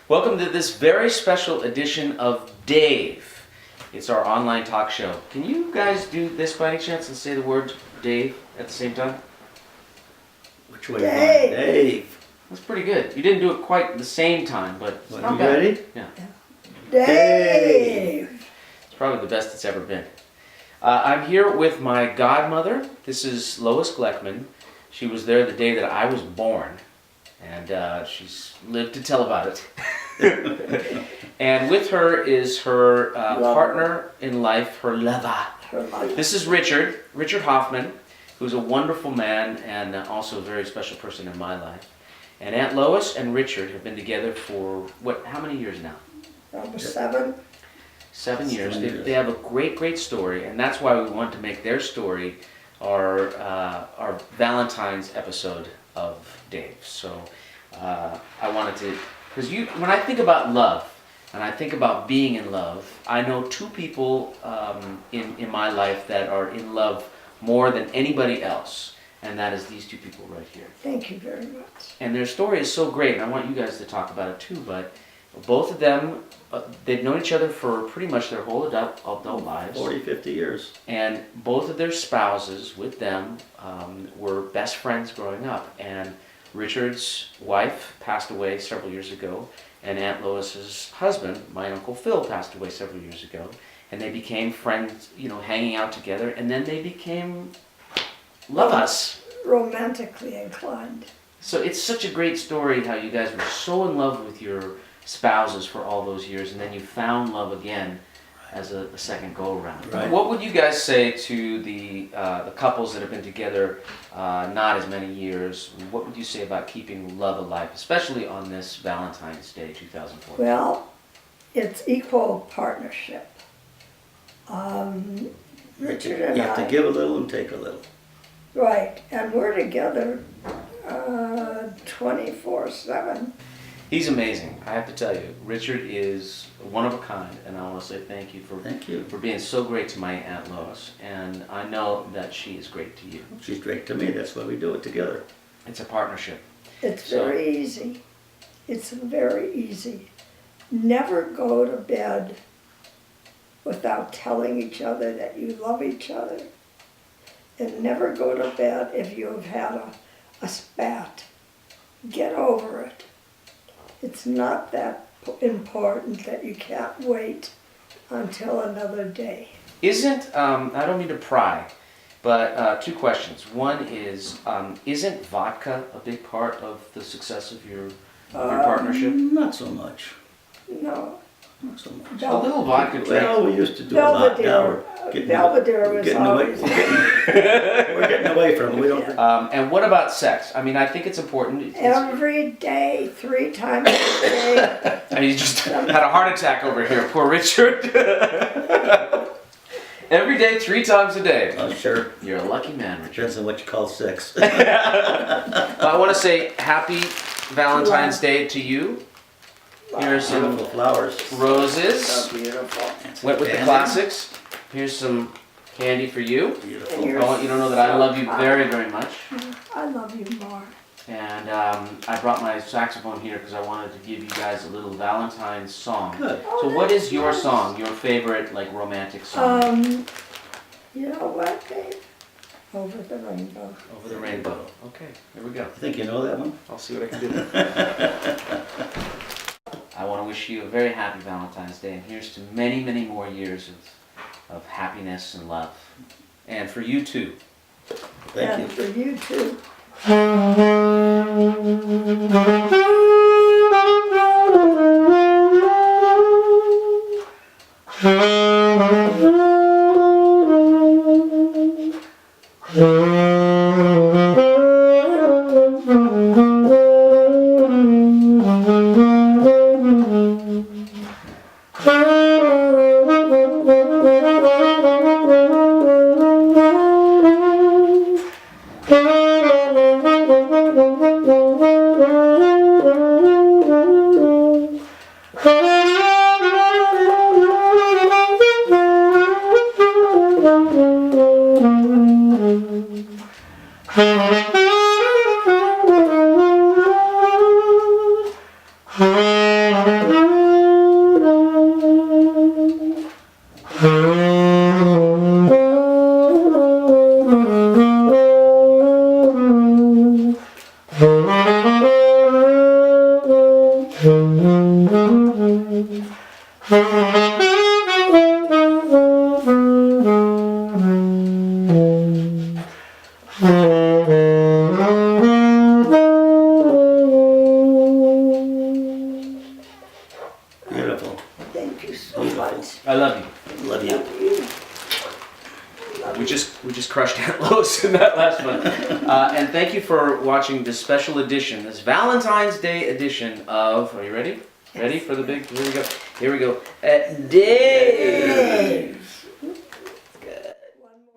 Welcome to this very special edition of Dave. It's our online talk show. Can you guys do this by any chance and say the word Dave at the same time? Which way Dave. are you going? Dave. That's pretty good. You didn't do it quite the same time, but it's not You bad. ready? Yeah. Dave. It's probably the best it's ever been. I'm here with my godmother. This is Lois Gleckman. She was there the day that I was born, and she's lived to tell about it. And with her is her partner in life, her lover. This is Richard Hoffman, who's a wonderful man and also a very special person in my life. And Aunt Lois and Richard have been together for, how many years now? Number 7. 7 years. 7 years. They have a great story, and that's why we want to make their story our Valentine's episode of Dave. So I wanted to, because when I think about love, and I think about being in love, I know two people in my life that are in love more than anybody else, and that is these two people right here. Thank you very much. And their story is so great, and I want you guys to talk about it too, but both of them, they've known each other for pretty much their whole adult lives. 40, 50 years. And both of their spouses with them were best friends growing up. And Richard's wife passed away several years ago, and Aunt Lois's husband, my Uncle Phil, passed away several years ago. And they became friends, hanging out together, and then they became lovers. Romantically inclined. So it's such a great story how you guys were so in love with your spouses for all those years, and then you found love again as a second go around. Right. What would you guys say to the couples that have been together not as many years? What would you say about keeping love alive, especially on this Valentine's Day 2004? Well, it's equal partnership. Richard and You have I. to give a little and take a little. Right, and we're together 24/7. He's amazing, I have to tell you. Richard is one of a kind, and I want to say thank you Thank you. for being so great to my Aunt Lois, and I know that she is great to you. She's great to me. That's why we do it together. It's a partnership. It's So- very easy. It's very easy. Never go to bed without telling each other that you love each other. And never go to bed if you have had a spat. Get over it. It's not that important that you can't wait until another day. Isn't, I don't mean to pry, but two questions. One is, isn't vodka a big part of the success of your partnership? Not so much. No. Not so much. A little vodka drink. Well, we used to do a lot. Now Belvedere we're was getting away. always. We're getting away from it. We don't. And what about sex? I mean, I think it's important. Every day, 3 times a day. I mean, you just had a heart attack over here, poor Richard. Every day, 3 times a day. Oh, sure. You're a lucky man, Richard. Depends on what you call sex. I want to say happy Valentine's Day to you. Here's some Beautiful flowers. roses. So beautiful. Went with the Candy. classics. Here's some candy for you. Beautiful. And you're I want you to know that I love you very, very much. I love you more. And I brought my saxophone here because I wanted to give you guys a little Valentine's song. Good. So what is your song, your favorite romantic song? You know what, Dave? Over the rainbow. Over the Rainbow. Okay, here we go. I think you know that one. I'll see what I can do. I want to wish you a very happy Valentine's Day, and here's to many, many more years of happiness and love. And for you too. Thank And you. for you too. Thank you. Beautiful. Thank you so much. I love you. Love you. We just crushed Aunt Lois in that last one. And thank you for watching this special edition, this Valentine's Day edition of. Are you ready? Ready for the big? Here we go. Here we go. Dave.